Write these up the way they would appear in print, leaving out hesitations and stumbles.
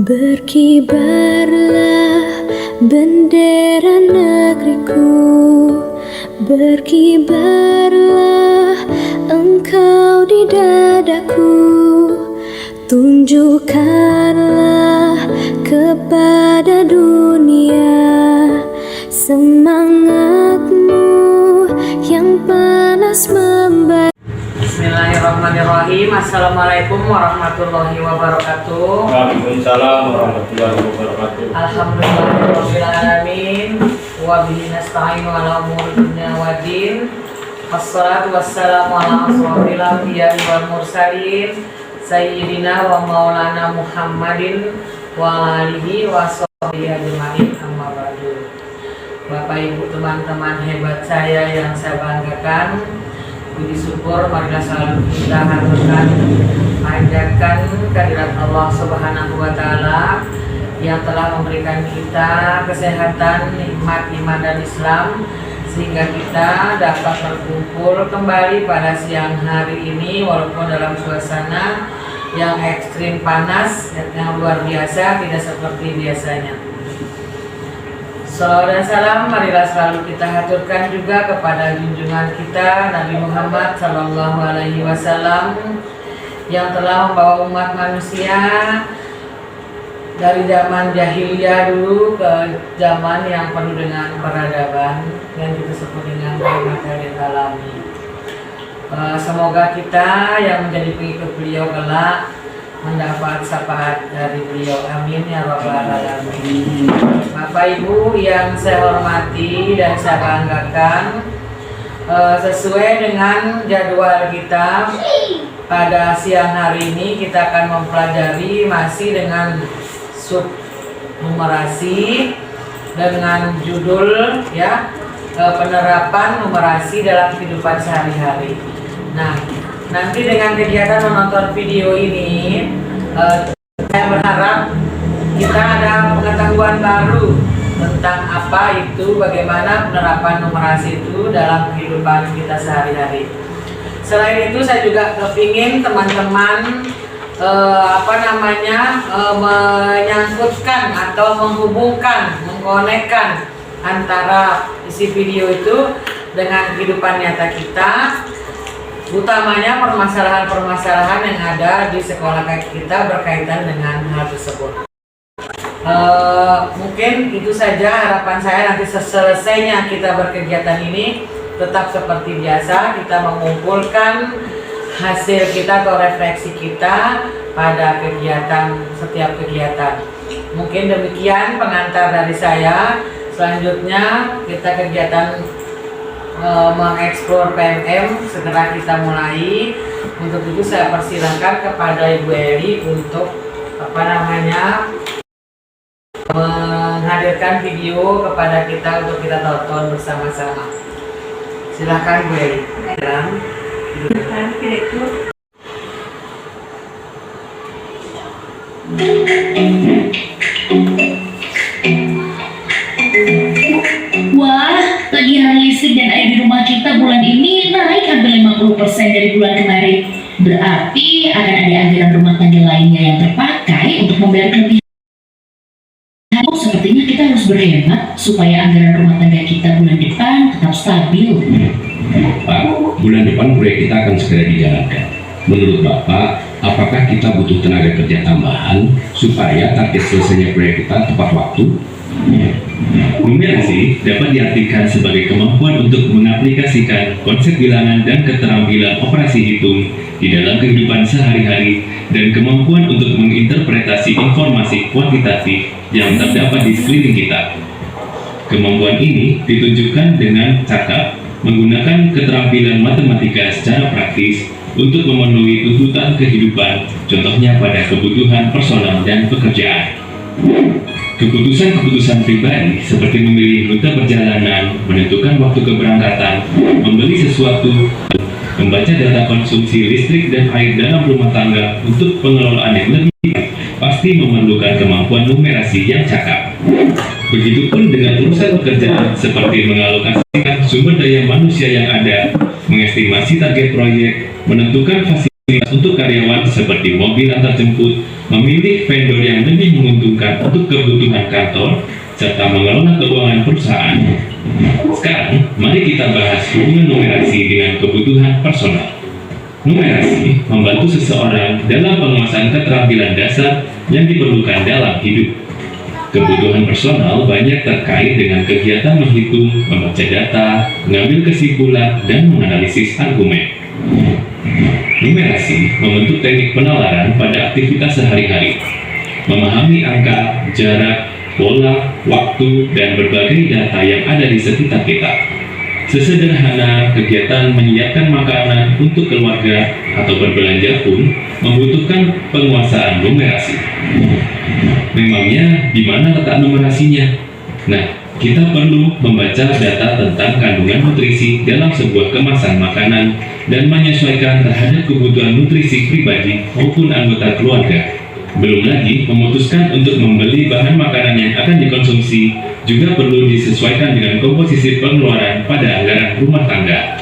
Berkibarlah bendera negeriku, berkibarlah engkau di dadaku. Tunjukkanlah kepada dunia semangatmu yang panas membara. Bismillahirrahmanirrahim. Assalamualaikum warahmatullahi wabarakatuh. Waalaikumsalam warahmatullahi wabarakatuh. Alhamdulillahirrahmanirrahim. Wa bihi nasta'inu ala umuri dunya waddin. Wassalatu wassalamu ala asrofil anbiya'i wal mursalin Sayyidina wa maulana Muhammadin wa alihi wa sahbihi ajma'in, amma ba'du. Bapak Ibu teman-teman hebat saya yang saya banggakan, puji syukur marilah selalu kita haturkan, panjatkan kehadirat Allah Subhanahu wa Ta'ala yang telah memberikan kita kesehatan, nikmat iman dan Islam, sehingga kita dapat berkumpul kembali pada siang hari ini walaupun dalam suasana yang ekstrim panas yang luar biasa, tidak seperti biasanya. Salawat dan salam marilah selalu kita haturkan juga kepada junjungan kita Nabi Muhammad Sallallahu Alaihi Wasallam yang telah membawa umat manusia dari zaman jahiliyah dulu ke zaman yang penuh dengan peradaban yang kita sebut dengan materi alami. Semoga kita yang menjadi pengikut beliau kelak mendapat syafaat dari beliau, amin ya rabbal alamin. Bapak Ibu yang saya hormati dan saya banggakan, sesuai dengan jadwal kita pada siang hari ini kita akan mempelajari masih dengan sub numerasi dengan judul penerapan numerasi dalam kehidupan sehari-hari. Nah, nanti dengan kegiatan menonton video ini, saya berharap kita ada pengetahuan baru tentang apa itu, bagaimana penerapan numerasi itu dalam kehidupan kita sehari-hari. Selain itu, saya juga kepingin teman-teman menyangkutkan atau menghubungkan, mengkonekkan antara isi video itu dengan kehidupan nyata kita, utamanya permasalahan-permasalahan yang ada di sekolah kita berkaitan dengan hal tersebut. Mungkin itu saja harapan saya. Nanti selesainya kita berkegiatan ini tetap seperti biasa, kita mengumpulkan hasil kita atau refleksi kita pada setiap kegiatan. Mungkin demikian pengantar dari saya. Selanjutnya kita kegiatan mengeksplor PMM segera kita mulai. Untuk itu saya persilakan kepada Ibu Eli untuk menghadirkan video kepada kita untuk kita tonton bersama-sama. Silakan Bu Eli. Wah, tagihan listrik dan air di rumah kita bulan ini naik hampir 50% dari bulan kemarin. Berarti akan ada anggaran rumah tangga lainnya yang terpakai untuk membayar kelebihan. Sepertinya kita harus berhemat supaya anggaran rumah tangga kita bulan depan tetap stabil. Pak, bulan depan proyek kita akan segera dijalankan. Menurut Bapak, apakah kita butuh tenaga kerja tambahan supaya target selesainya proyek kita tepat waktu? Numerasi dapat diartikan sebagai kemampuan untuk mengaplikasikan konsep bilangan dan keterampilan operasi hitung di dalam kehidupan sehari-hari dan kemampuan untuk menginterpretasi informasi kuantitatif yang terdapat di sekeliling kita. Kemampuan ini ditunjukkan dengan cakap menggunakan keterampilan matematika secara praktis untuk memenuhi tuntutan kehidupan, contohnya pada kebutuhan personal dan pekerjaan. Keputusan-keputusan pribadi seperti memilih rute perjalanan, menentukan waktu keberangkatan, membeli sesuatu, membaca data konsumsi listrik dan air dalam rumah tangga untuk pengelolaan yang lebih baik, pasti memerlukan kemampuan numerasi yang cakap. Begitupun dengan urusan pekerjaan seperti mengalokasikan sumber daya manusia yang ada, mengestimasi target proyek, menentukan fasilitas untuk karyawan seperti mobil antar jemput, memilih vendor yang lebih menguntungkan, dibutuhkan untuk kebutuhan kantor serta mengelola keuangan perusahaan. Sekarang, mari kita bahas hubungan numerasi dengan kebutuhan personal. Numerasi membantu seseorang dalam penguasaan keterampilan dasar yang diperlukan dalam hidup. Kebutuhan personal banyak terkait dengan kegiatan menghitung, membaca data, mengambil kesimpulan, dan menganalisis argumen. Numerasi membentuk teknik penalaran pada aktivitas sehari-hari, memahami angka, jarak, pola, waktu, dan berbagai data yang ada di sekitar kita. Sesederhana kegiatan menyiapkan makanan untuk keluarga atau berbelanja pun membutuhkan penguasaan numerasi. Memangnya di mana letak numerasinya? Nah, kita perlu membaca data tentang kandungan nutrisi dalam sebuah kemasan makanan dan menyesuaikan terhadap kebutuhan nutrisi pribadi maupun anggota keluarga. Belum lagi memutuskan untuk membeli bahan makanan yang akan dikonsumsi juga perlu disesuaikan dengan komposisi pengeluaran pada anggaran rumah tangga.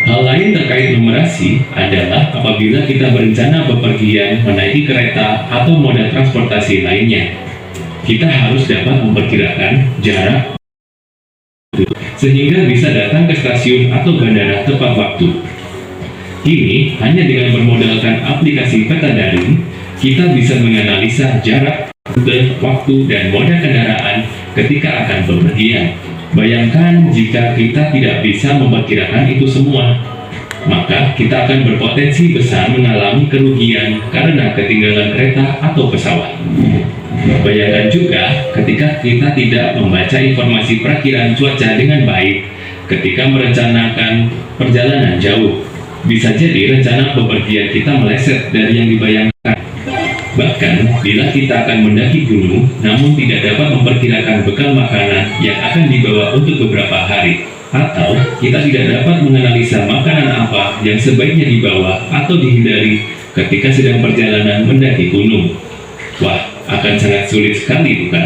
Hal lain terkait numerasi adalah apabila kita berencana bepergian menaiki kereta atau moda transportasi lainnya. Kita harus dapat memperkirakan jarak sehingga bisa datang ke stasiun atau bandara tepat waktu. Kini, hanya dengan bermodalkan aplikasi peta daring, kita bisa menganalisa jarak, rute, waktu, dan moda kendaraan ketika akan bepergian. Bayangkan jika kita tidak bisa memperkirakan itu semua, maka kita akan berpotensi besar mengalami kerugian karena ketinggalan kereta atau pesawat. Bayangkan juga ketika kita tidak membaca informasi perakiraan cuaca dengan baik ketika merencanakan perjalanan jauh. Bisa jadi rencana bepergian kita meleset dari yang dibayangkan. Bahkan, bila kita akan mendaki gunung, namun tidak dapat memperkirakan bekal makanan yang akan dibawa untuk beberapa hari, atau kita tidak dapat menganalisa makanan apa yang sebaiknya dibawa atau dihindari ketika sedang perjalanan mendaki gunung. Wah, akan sangat sulit sekali, bukan?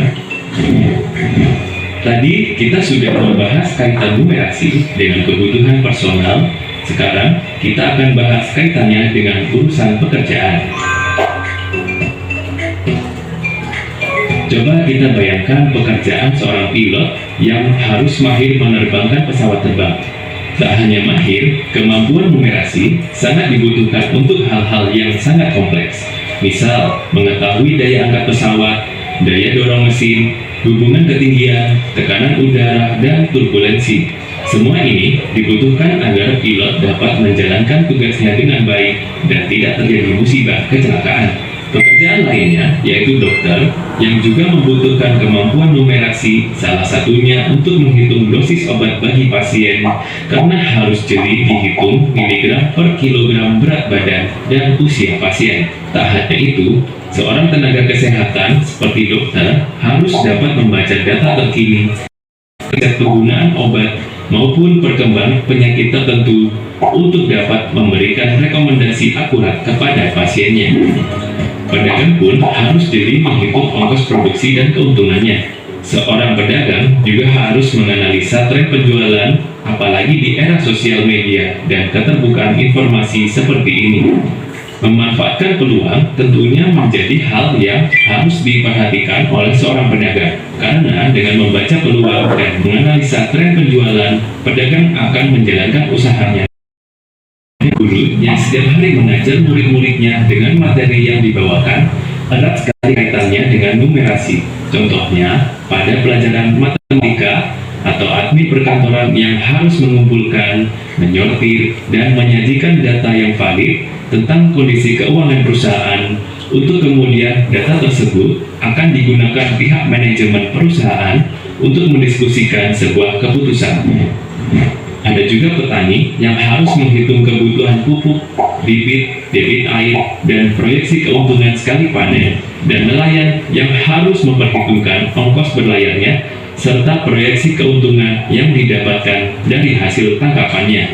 Tadi kita sudah membahas kaitan numerasi dengan kebutuhan personal. Sekarang kita akan bahas kaitannya dengan urusan pekerjaan. Coba kita bayangkan pekerjaan seorang pilot yang harus mahir menerbangkan pesawat terbang. Tak hanya mahir, kemampuan numerasi sangat dibutuhkan untuk hal-hal yang sangat kompleks. Misal, mengetahui daya angkat pesawat, daya dorong mesin, hubungan ketinggian, tekanan udara, dan turbulensi. Semua ini dibutuhkan agar pilot dapat menjalankan tugasnya dengan baik dan tidak terjadi musibah kecelakaan. Pekerjaan lainnya yaitu dokter yang juga membutuhkan kemampuan numerasi, salah satunya untuk menghitung dosis obat bagi pasien karena harus jeli dihitung miligram per kilogram berat badan dan usia pasien. Tak hanya itu, seorang tenaga kesehatan seperti dokter harus dapat membaca data terkini terkait penggunaan obat maupun perkembangan penyakit tertentu untuk dapat memberikan rekomendasi akurat kepada pasiennya. Pedagang pun harus jeli menghitung ongkos produksi dan keuntungannya. Seorang pedagang juga harus menganalisa tren penjualan, apalagi di era sosial media dan keterbukaan informasi seperti ini. Memanfaatkan peluang tentunya menjadi hal yang harus diperhatikan oleh seorang pedagang. Karena dengan membaca peluang dan menganalisa tren penjualan, pedagang akan menjalankan usahanya. Guru yang setiap hari mengajar murid-muridnya dengan materi yang dibawakan erat sekali kaitannya dengan numerasi. Contohnya, pada pelajaran matematika atau admin perkantoran yang harus mengumpulkan, menyortir, dan menyajikan data yang valid tentang kondisi keuangan perusahaan, untuk kemudian data tersebut akan digunakan pihak manajemen perusahaan untuk mendiskusikan sebuah keputusan. Ada juga petani yang harus menghitung kebutuhan pupuk, bibit, debit air, dan proyeksi keuntungan sekali panen, dan nelayan yang harus memperhitungkan ongkos berlayarnya serta proyeksi keuntungan yang didapatkan dari hasil tangkapannya.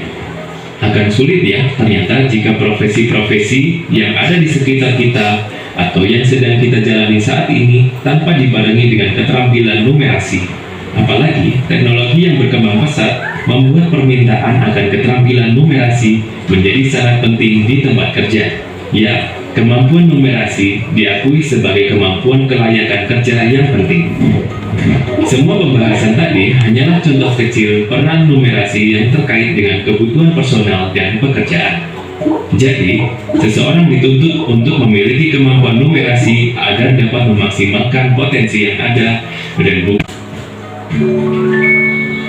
Akan sulit ya ternyata jika profesi-profesi yang ada di sekitar kita atau yang sedang kita jalani saat ini tanpa dibarengi dengan keterampilan numerasi. Apalagi teknologi yang berkembang pesat membuat permintaan akan keterampilan numerasi menjadi sangat penting di tempat kerja. Ya, Kemampuan numerasi diakui sebagai kemampuan kelayakan kerja yang penting. Semua pembahasan tadi hanyalah contoh kecil peran numerasi yang terkait dengan kebutuhan personal dan pekerjaan. Jadi, seseorang dituntut untuk memiliki kemampuan numerasi agar dapat memaksimalkan potensi yang ada dan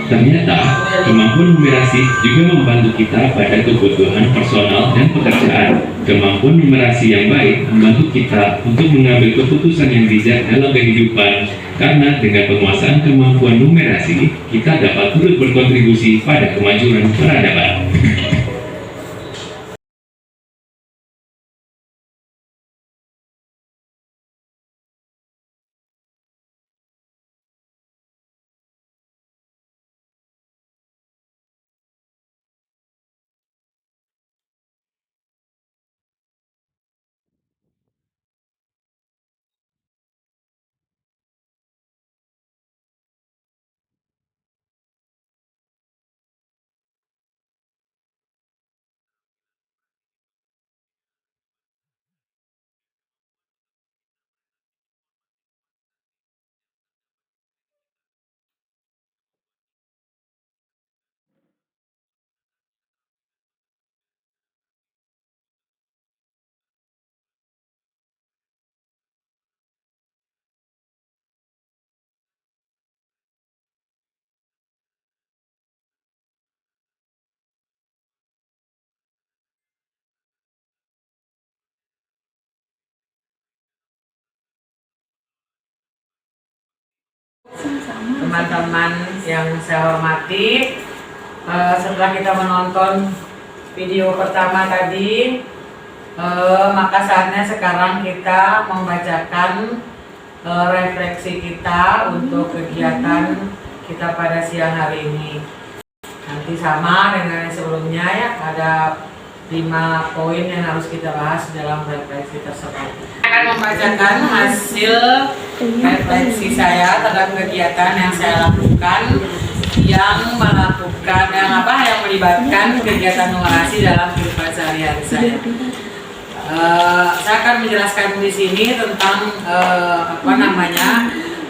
ternyata, kemampuan numerasi juga membantu kita pada kebutuhan personal dan pekerjaan. Kemampuan numerasi yang baik membantu kita untuk mengambil keputusan yang bijak dalam kehidupan, karena dengan penguasaan kemampuan numerasi, kita dapat turut berkontribusi pada kemajuan peradaban. Teman-teman yang saya hormati, setelah kita menonton video pertama tadi, maka saatnya sekarang kita membacakan refleksi kita untuk kegiatan kita pada siang hari ini. Nanti sama dengan yang sebelumnya ya, ada 5 poin yang harus kita bahas dalam refleksi tersebut. Saya akan membacakan hasil refleksi saya terhadap kegiatan yang saya lakukan yang melibatkan kegiatan numerasi dalam kehidupan sehari-hari saya. Saya akan menjelaskan di sini tentang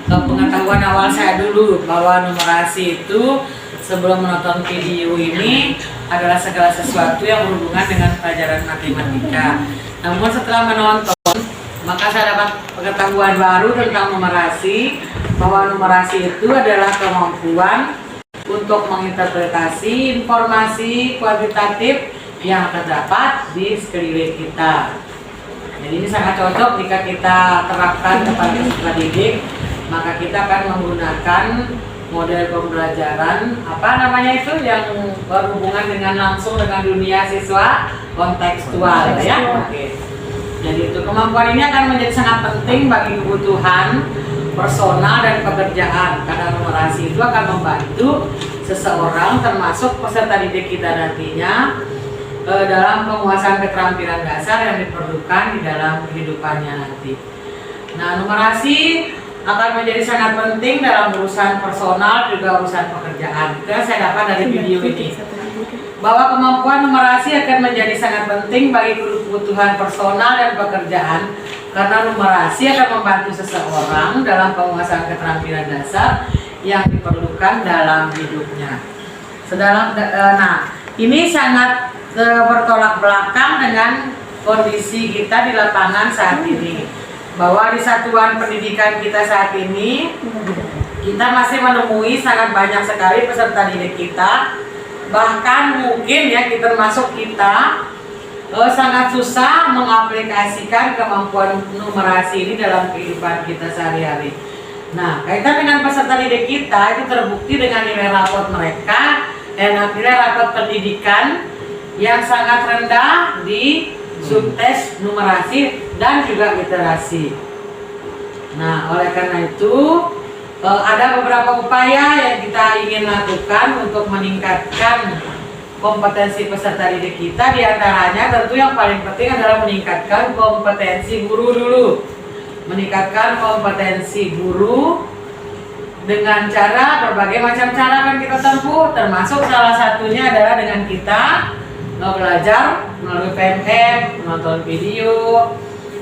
pengetahuan awal saya dulu bahwa numerasi itu sebelum menonton video ini adalah segala sesuatu yang berhubungan dengan pelajaran matematika. Namun setelah menonton, maka saya dapat pengetahuan baru tentang numerasi, bahwa numerasi itu adalah kemampuan untuk menginterpretasi informasi kuantitatif yang terdapat di sekeliling kita. Jadi ini sangat cocok jika kita terapkan kepada siswa didik, maka kita akan menggunakan model pembelajaran yang berhubungan dengan langsung dengan dunia siswa, kontekstual ya. Oke. Jadi itu kemampuan ini akan menjadi sangat penting bagi kebutuhan personal dan pekerjaan, karena numerasi itu akan membantu seseorang termasuk peserta didik kita nantinya dalam penguasaan keterampilan dasar yang diperlukan di dalam kehidupannya nanti. Nah, numerasi akan menjadi sangat penting dalam urusan personal juga urusan pekerjaan. Itu yang saya dapat dari video ini, bahwa kemampuan numerasi akan menjadi sangat penting bagi kebutuhan personal dan pekerjaan, karena numerasi akan membantu seseorang dalam penguasaan keterampilan dasar yang diperlukan dalam hidupnya. Ini sangat bertolak belakang dengan kondisi kita di lapangan saat ini, bahwa di satuan pendidikan kita saat ini kita masih menemui sangat banyak sekali peserta didik kita, bahkan mungkin ya termasuk kita sangat susah mengaplikasikan kemampuan numerasi ini dalam kehidupan kita sehari-hari. Nah, kaitan dengan peserta didik kita itu terbukti dengan nilai raport mereka dan nilai raport pendidikan yang sangat rendah di subtes numerasi dan juga literasi. Nah, oleh karena itu ada beberapa upaya yang kita ingin lakukan untuk meningkatkan kompetensi peserta didik kita. Di antaranya tentu yang paling penting adalah meningkatkan kompetensi guru dulu. Meningkatkan kompetensi guru dengan cara berbagai macam cara akan kita tempuh, termasuk salah satunya adalah dengan kita belajar melalui PMM, menonton video,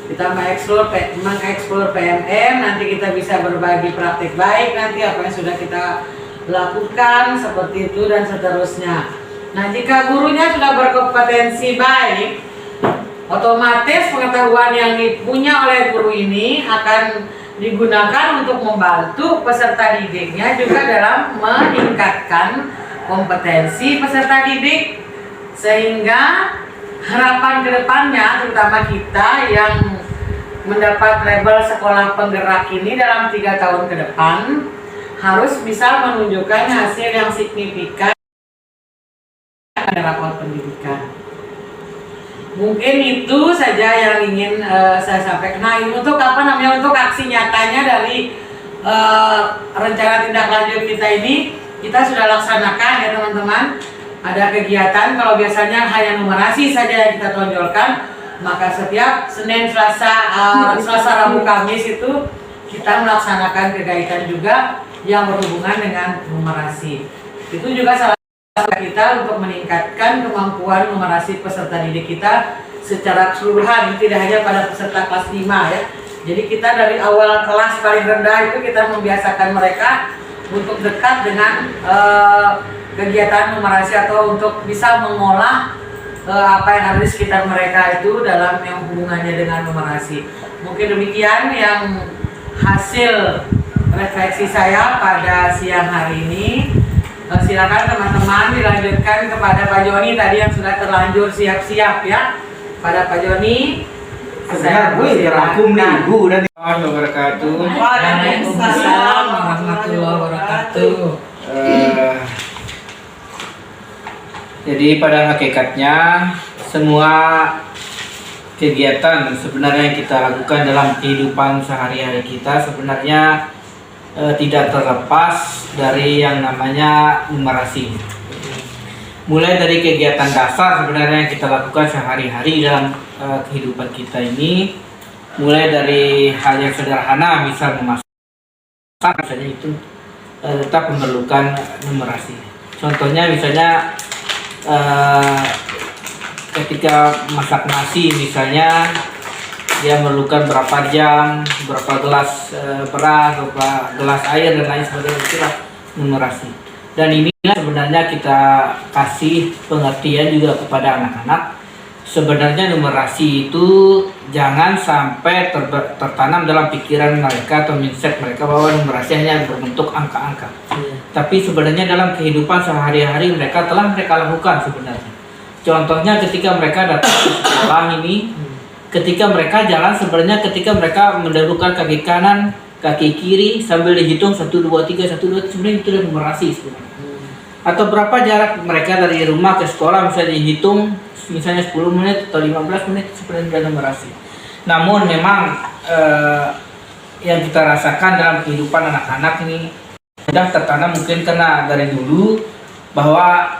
kita mengeksplor PMM, nanti kita bisa berbagi praktik baik nanti apa yang sudah kita lakukan seperti itu dan seterusnya. Nah, jika gurunya sudah berkompetensi baik, otomatis pengetahuan yang dipunya oleh guru ini akan digunakan untuk membantu peserta didiknya juga dalam meningkatkan kompetensi peserta didik, sehingga harapan kedepannya terutama kita yang mendapat label sekolah penggerak ini dalam 3 tahun ke depan harus bisa menunjukkan hasil yang signifikan pada rapor pendidikan. Mungkin itu saja yang ingin saya sampaikan. Nah, untuk untuk aksi nyatanya dari rencana tindak lanjut kita ini, kita sudah laksanakan ya teman-teman. Ada kegiatan, kalau biasanya hanya numerasi saja yang kita tonjolkan, maka setiap Senin, Selasa, Rabu, Kamis itu kita melaksanakan kegiatan juga yang berhubungan dengan numerasi. Itu juga salah kita untuk meningkatkan kemampuan numerasi peserta didik kita secara keseluruhan, tidak hanya pada peserta kelas 5 ya. Jadi kita dari awal kelas paling rendah itu kita membiasakan mereka untuk dekat dengan kegiatan numerasi atau untuk bisa mengolah apa yang ada di sekitar mereka itu dalam yang hubungannya dengan numerasi. Mungkin demikian yang hasil refleksi saya pada siang hari ini. Silakan teman-teman dilanjutkan kepada Pak Joni tadi yang sudah terlanjur siap-siap ya. Pada Pak Joni, saya dirangkum nih Ibu dan wabarakatuh. Waalaikumsalam warahmatullahi wabarakatuh. Jadi pada hakikatnya semua kegiatan sebenarnya yang kita lakukan dalam kehidupan sehari-hari kita sebenarnya tidak terlepas dari yang namanya numerasi. Mulai dari kegiatan dasar sebenarnya yang kita lakukan sehari-hari dalam kehidupan kita ini, mulai dari hal yang sederhana, misal memasak misalnya itu tetap memerlukan numerasi. Contohnya misalnya ketika masak nasi misalnya, dia memerlukan berapa jam, berapa gelas beras, berapa gelas air dan lain sebagainya, itulah numerasi. Dan inilah sebenarnya kita kasih pengertian juga kepada anak-anak. Sebenarnya numerasi itu jangan sampai tertanam dalam pikiran mereka atau mindset mereka bahwa numerasi hanya berbentuk angka-angka. Tapi sebenarnya dalam kehidupan sehari-hari mereka telah mereka lakukan sebenarnya. Contohnya ketika mereka datang ke sekolah ini, ketika mereka jalan sebenarnya ketika mereka mendahulukan kaki kanan, kaki kiri sambil dihitung 1, 2, 3, 1, 2, sebenarnya itu numerasi sebenarnya. Atau berapa jarak mereka dari rumah ke sekolah misalnya dihitung misalnya 10 menit atau 15 menit sebenarnya numerasi. Namun memang yang kita rasakan dalam kehidupan anak-anak ini sudah tertanam mungkin karena dari dulu bahwa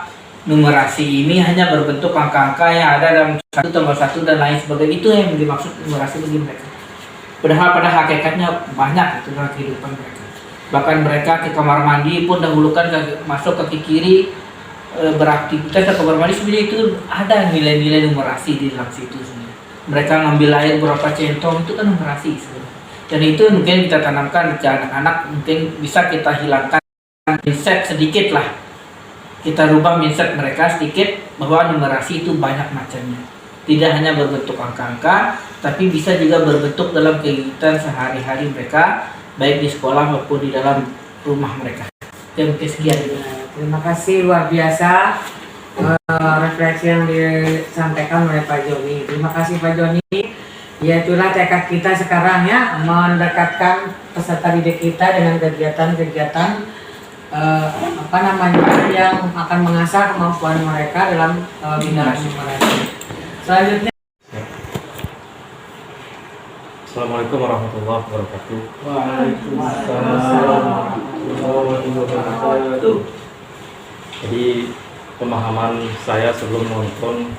numerasi ini hanya berbentuk angka-angka yang ada dalam 1 tambah 1 dan lain sebagainya. Itu yang dimaksud numerasi bagi mereka. Padahal pada hakikatnya banyak itu dalam kehidupan mereka. Bahkan mereka ke kamar mandi pun dahulukan masuk kaki kiri beraktivitas ke kamar mandi sebenarnya itu ada nilai-nilai numerasi di dalam situ sebenarnya. Mereka ngambil air berapa centong itu kan numerasi sebenarnya. Dan itu mungkin kita tanamkan ke anak-anak, mungkin bisa kita hilangkan mindset sedikit lah. Kita rubah mindset mereka sedikit bahwa numerasi itu banyak macamnya. Tidak hanya berbentuk angka-angka, tapi bisa juga berbentuk dalam kegiatan sehari-hari mereka, baik di sekolah maupun di dalam rumah mereka. Yang sekian. Terima kasih luar biasa refleksi yang disampaikan oleh Pak Joni. Terima kasih Pak Joni. Ya itulah tekad kita sekarang ya, mendekatkan peserta didik kita dengan kegiatan-kegiatan yang akan mengasah kemampuan mereka dalam bidang numerasi. Selanjutnya. Assalamualaikum warahmatullahi wabarakatuh. Waalaikumsalam warahmatullahi wabarakatuh. Jadi pemahaman saya sebelum nonton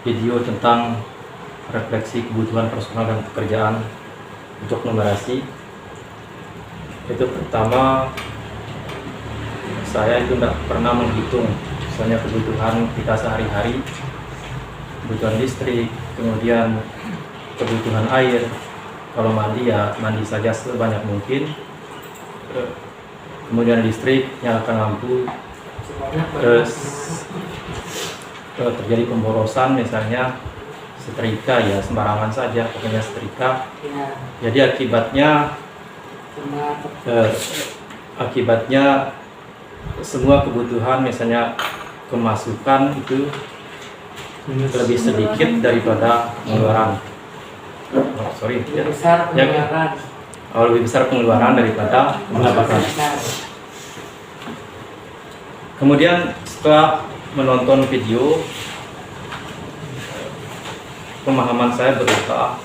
video tentang refleksi kebutuhan personal dan pekerjaan untuk numerasi, itu pertama saya itu tidak pernah menghitung misalnya kebutuhan kita sehari-hari, kebutuhan listrik, kemudian kebutuhan air. Kalau mandi ya mandi saja sebanyak mungkin. Kemudian listrik, nyalakan lampu. Terus terjadi pemborosan misalnya setrika ya sembarangan saja pokoknya setrika. Jadi akibatnya semua kebutuhan misalnya kemasukan itu lebih sedikit daripada pengeluaran. Lebih besar pengeluaran. Lebih besar pengeluaran daripada pendapatan. Kemudian setelah menonton video, pemahaman saya berupa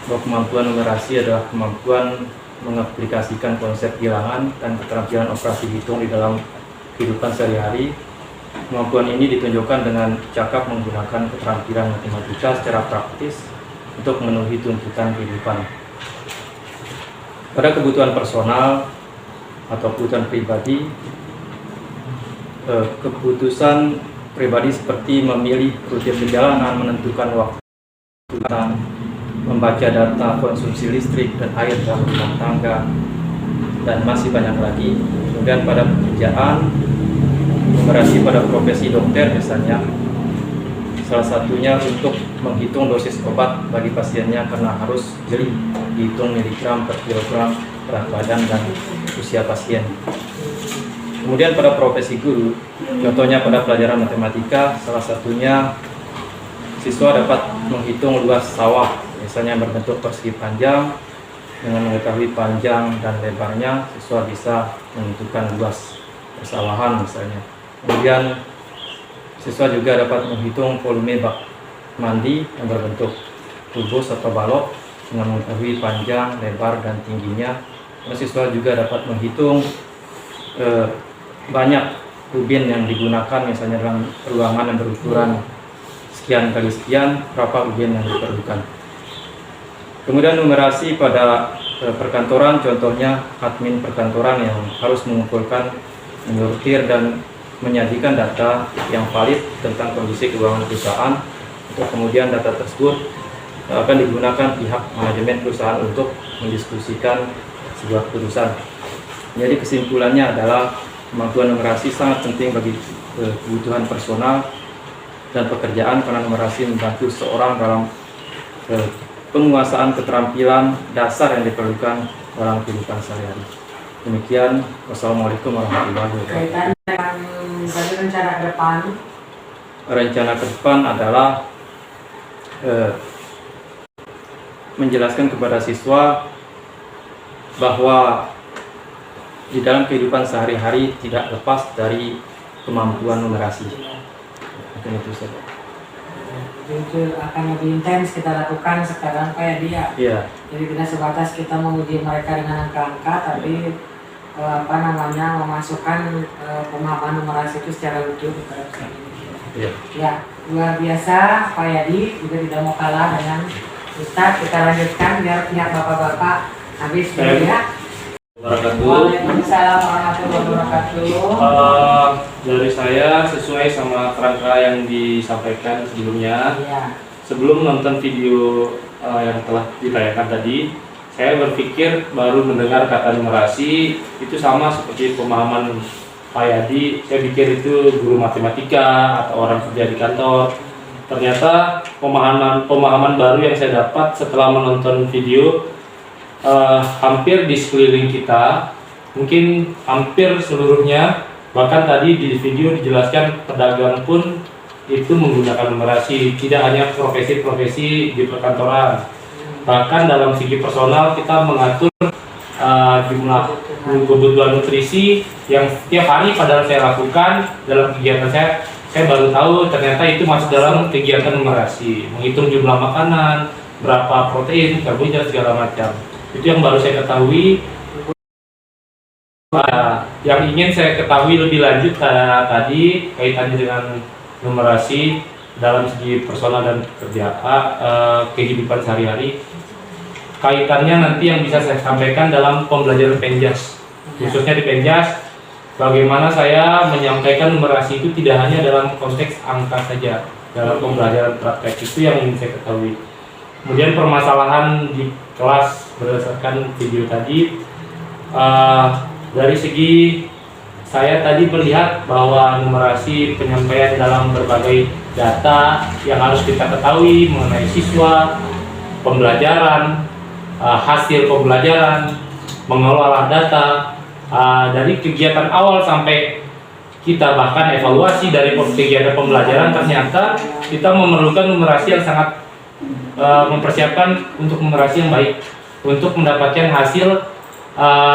bahwa kemampuan numerasi adalah kemampuan mengaplikasikan konsep bilangan dan keterampilan operasi hitung di dalam kehidupan sehari-hari. Kemampuan ini ditunjukkan dengan cakap menggunakan keterampilan matematika secara praktis untuk memenuhi tuntutan kehidupan. Pada kebutuhan personal atau kebutuhan pribadi, keputusan pribadi seperti memilih rute perjalanan, menentukan waktu, membaca data konsumsi listrik dan air dalam rumah tangga, dan masih banyak lagi. Kemudian pada pekerjaan, numerasi pada profesi dokter misalnya, salah satunya untuk menghitung dosis obat bagi pasiennya karena harus jeli dihitung miligram per kilogram berat badan dan usia pasien. Kemudian pada profesi guru, contohnya pada pelajaran matematika, salah satunya siswa dapat menghitung luas sawah, misalnya berbentuk persegi panjang. Dengan mengetahui panjang dan lebarnya, siswa bisa menentukan luas persawahan misalnya. Kemudian siswa juga dapat menghitung volume bak mandi yang berbentuk kubus atau balok dengan mengetahui panjang, lebar, dan tingginya. Siswa juga dapat menghitung banyak ubin yang digunakan, misalnya dalam ruangan yang berukuran sekian kali sekian, berapa ubin yang diperlukan. Kemudian numerasi pada perkantoran, contohnya admin perkantoran yang harus mengumpulkan, menyortir, dan menyajikan data yang valid tentang kondisi keuangan perusahaan. Untuk kemudian data tersebut akan digunakan pihak manajemen perusahaan untuk mendiskusikan sebuah keputusan. Jadi kesimpulannya adalah kemampuan numerasi sangat penting bagi kebutuhan personal dan pekerjaan, karena numerasi membantu seorang dalam penguasaan keterampilan dasar yang diperlukan dalam kehidupan sehari-hari. Demikian, wassalamualaikum warahmatullahi wabarakatuh. Kaitan dengan rencana ke depan. Rencana ke depan adalah menjelaskan kepada siswa bahwa di dalam kehidupan sehari-hari tidak lepas dari kemampuan numerasi. Mungkin itu saja. Jujur akan lebih intens kita lakukan sekarang kayak dia. Iya. Jadi tidak sebatas kita menguji mereka dengan angka-angka, tapi memasukkan pemahaman numerasi itu secara utuh. Iya. Ya, luar biasa Pak Yadi, juga tidak mau kalah dengan Ustadz. Kita lanjutkan biar pihak bapak-bapak habis dulu ya. Waalaikumsalam warahmatullahi wabarakatuh. Dari saya sesuai sama kerangka yang disampaikan sebelumnya. Iya. Sebelum nonton video yang telah ditayangkan tadi, saya berpikir baru mendengar kata numerasi itu sama seperti pemahaman Pak Yadi. Saya pikir itu guru matematika atau orang kerja di kantor. Ternyata pemahaman baru yang saya dapat setelah menonton video, hampir di sekeliling kita, mungkin hampir seluruhnya, bahkan tadi di video dijelaskan pedagang pun itu menggunakan numerasi, tidak hanya profesi-profesi di perkantoran. Bahkan dalam segi personal kita mengatur jumlah kebutuhan nutrisi yang setiap hari padahal saya lakukan dalam kegiatan saya baru tahu ternyata itu masuk dalam kegiatan numerasi, menghitung jumlah makanan, berapa protein, karbohidrat, segala macam. Itu yang baru saya ketahui. Yang ingin saya ketahui lebih lanjut tadi kaitannya dengan numerasi dalam segi personal dan kehidupan sehari-hari. Kaitannya nanti yang bisa saya sampaikan dalam pembelajaran Penjas, khususnya di Penjas, bagaimana saya menyampaikan numerasi itu tidak hanya dalam konteks angka saja. Dalam pembelajaran praktek itu yang ingin saya ketahui. Kemudian permasalahan di kelas berdasarkan video tadi, dari segi saya tadi melihat bahwa numerasi penyampaian dalam berbagai data yang harus kita ketahui mengenai siswa, pembelajaran, hasil pembelajaran, mengelola data, dari kegiatan awal sampai kita bahkan evaluasi dari kegiatan pembelajaran, ternyata kita memerlukan numerasi yang sangat mempersiapkan untuk numerasi yang baik untuk mendapatkan hasil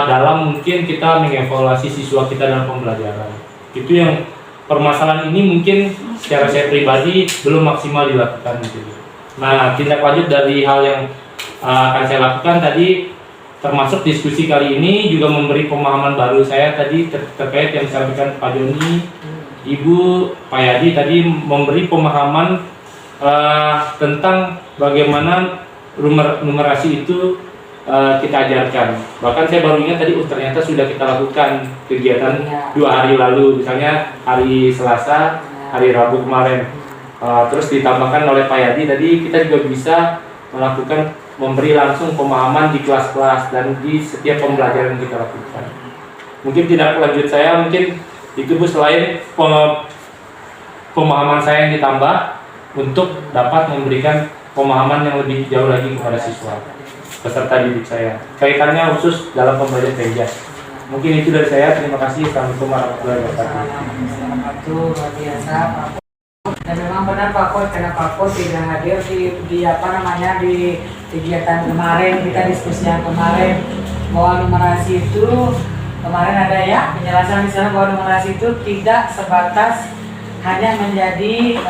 dalam mungkin kita mengevaluasi siswa kita dalam pembelajaran. Itu yang permasalahan ini mungkin secara saya pribadi belum maksimal dilakukan gitu. Nah, tindak lanjut dari hal yang akan saya lakukan tadi, termasuk diskusi kali ini juga memberi pemahaman baru saya tadi terkait yang disampaikan Pak Joni, Ibu, Pak Yadi tadi memberi pemahaman tentang bagaimana numerasi itu kita ajarkan. Bahkan saya baru ingat tadi, ternyata sudah kita lakukan kegiatan 2 hari lalu, misalnya hari Selasa, hari Rabu kemarin. Terus ditambahkan oleh Pak Yadi tadi, kita juga bisa melakukan memberi langsung pemahaman di kelas-kelas dan di setiap pembelajaran yang kita lakukan. Mungkin tidak lanjut saya, mungkin itu Bu, selain pemahaman saya yang ditambah untuk dapat memberikan pemahaman yang lebih jauh lagi kepada siswa peserta didik saya, kaitannya khusus dalam pembelajaran TEJA. Mungkin itu dari saya. Terima kasih. Assalamualaikum warahmatullahi wabarakatuh. Luar biasa Pak Put. Dan memang benar Pak Put, karena Pak Put tidak hadir di kegiatan kemarin, kita diskusi yang kemarin bahwa numerasi itu kemarin ada ya penjelasan di sana bahwa numerasi itu tidak sebatas hanya menjadi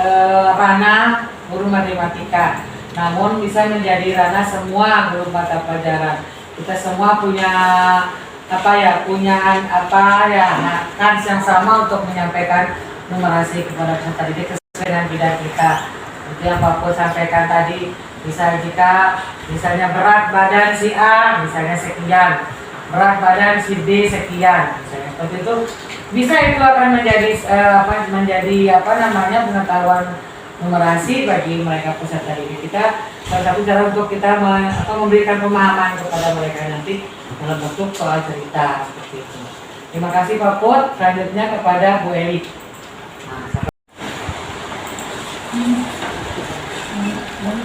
ranah guru matematika, namun bisa menjadi ranah semua guru mata pelajaran. Kita semua punya kans yang sama untuk menyampaikan numerasi kepada peserta didik sesuai dengan bidang kita. Itu yang Pak Put sampaikan tadi. Misalnya berat badan si A misalnya sekian, berat badan si B sekian, misalnya seperti itu, bisa itu akan menjadi pengetahuan numerasi bagi mereka peserta didik kita. Salah satu cara untuk kita memberikan pemahaman kepada mereka nanti dalam bentuk soal cerita seperti itu. Terima kasih Pak Put. Selanjutnya kepada Bu Eli.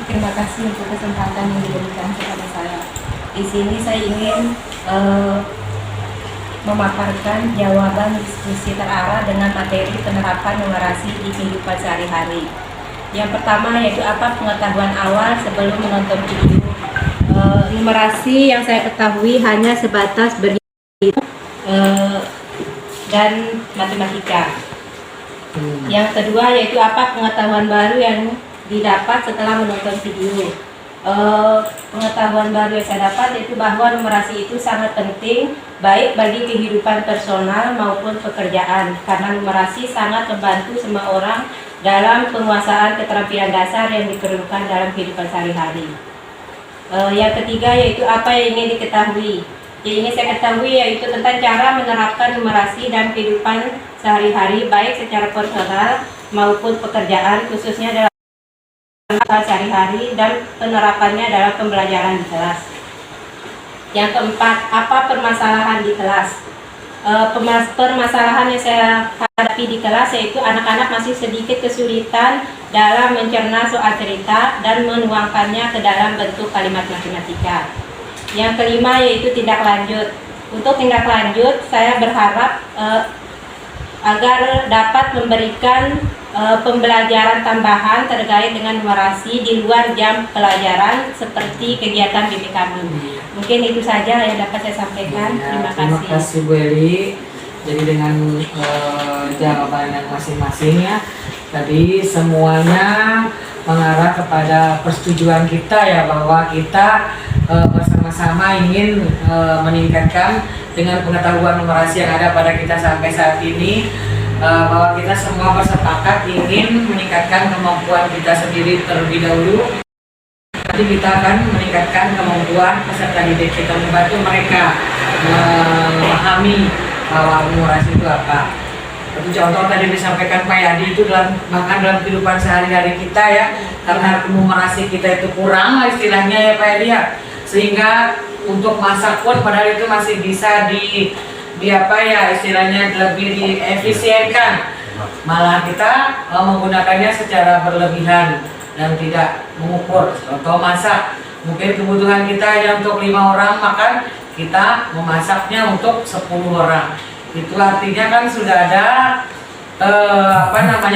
Terima kasih untuk kesempatan yang diberikan kepada saya. Di sini saya ingin memaparkan jawaban diskusi terarah dengan materi penerapan numerasi di kehidupan sehari-hari. Yang pertama yaitu apa pengetahuan awal sebelum menonton video. Numerasi yang saya ketahui hanya sebatas berhitung dan matematika. Yang kedua yaitu apa pengetahuan baru yang didapat setelah menonton video. Pengetahuan baru yang saya dapat yaitu bahwa numerasi itu sangat penting baik bagi kehidupan personal maupun pekerjaan, karena numerasi sangat membantu semua orang dalam penguasaan keterampilan dasar yang diperlukan dalam kehidupan sehari-hari. Yang ketiga yaitu apa yang ingin diketahui. Yang ingin saya ketahui yaitu tentang cara menerapkan numerasi dalam kehidupan sehari-hari baik secara personal maupun pekerjaan, khususnya dalam sehari-hari dan penerapannya dalam pembelajaran di kelas. Yang keempat, apa permasalahan di kelas? Permasalahan yang saya hadapi di kelas yaitu anak-anak masih sedikit kesulitan dalam mencerna soal cerita dan menuangkannya ke dalam bentuk kalimat matematika. Yang kelima yaitu tindak lanjut. Untuk tindak lanjut, saya berharap agar dapat memberikan pembelajaran tambahan terkait dengan numerasi di luar jam pelajaran seperti kegiatan bimbing kami. Mungkin itu saja yang dapat saya sampaikan. Terima kasih. Terima kasih Bu Eli. Jadi dengan jawaban yang masing-masing ya, tadi semuanya mengarah kepada persetujuan kita ya bahwa kita bersama-sama ingin meningkatkan dengan pengetahuan numerasi yang ada pada kita sampai saat ini. Bahwa kita semua bersepakat ingin meningkatkan kemampuan kita sendiri terlebih dahulu. Nanti kita akan meningkatkan kemampuan peserta didik kita, membantu mereka memahami bahwa numerasi itu apa. Seperti contoh tadi disampaikan Pak Yadi itu bahkan dalam kehidupan sehari-hari kita ya, karena numerasi kita itu kurang lah istilahnya ya Pak Yadi ya, sehingga untuk masak pun padahal itu masih bisa di apa ya istilahnya lebih diefisienkan, malah kita menggunakannya secara berlebihan dan tidak mengukur. Contoh masak, mungkin kebutuhan kita hanya untuk 5 orang makan, kita memasaknya untuk 10 orang. Itu artinya kan sudah ada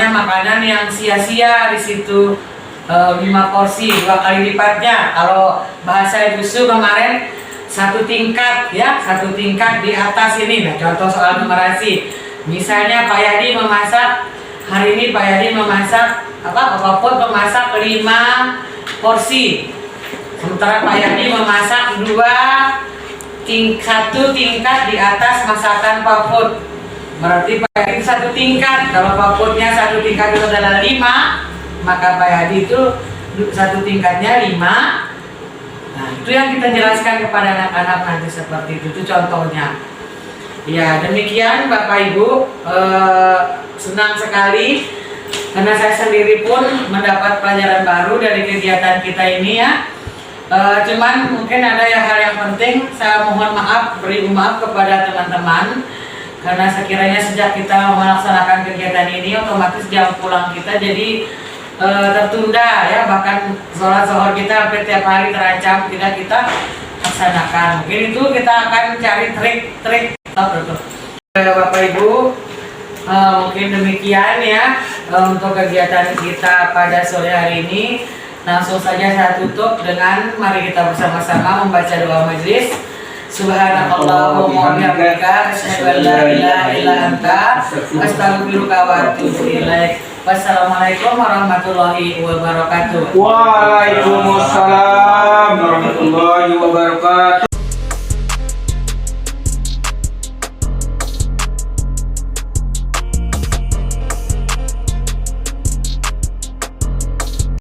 makanan yang sia-sia di situ, 5 porsi 2 kali lipatnya. Kalau bahasa Ibu Su kemarin 1 tingkat ya, 1 tingkat di atas ini. Nah, contoh soal numerasi, misalnya Pak Yadi memasak hari ini, Pak Yadi memasak apapun memasak 5 porsi, sementara Pak Yadi memasak 1 tingkat di atas masakan Pak Put. Berarti Pak Yadi 1 tingkat. Kalau Pak Putnya 1 tingkat itu adalah 5, maka Pak Yadi itu 1 tingkatnya 5. Nah, itu yang kita jelaskan kepada anak-anak nanti seperti itu contohnya. Ya, demikian Bapak Ibu, senang sekali karena saya sendiri pun mendapat pelajaran baru dari kegiatan kita ini ya. Cuman mungkin ada hal yang penting, saya mohon maaf, beri maaf kepada teman-teman, karena sekiranya sejak kita melaksanakan kegiatan ini otomatis jam pulang kita jadi tertunda ya, bahkan sholat zuhur kita hampir tiap hari terancam tidak kita laksanakan. Mungkin itu kita akan cari trik-trik. Bapak Ibu, mungkin demikian ya untuk kegiatan kita pada sore hari ini. Langsung saja saya tutup dengan mari kita bersama-sama membaca doa majelis. Subhanakallahumma wa bihamdika asyhadu an la ilaha illa anta astaghfiruka wa atubu ilaik. Wassalamualaikum warahmatullahi wabarakatuh. Waalaikumsalam warahmatullahi wabarakatuh.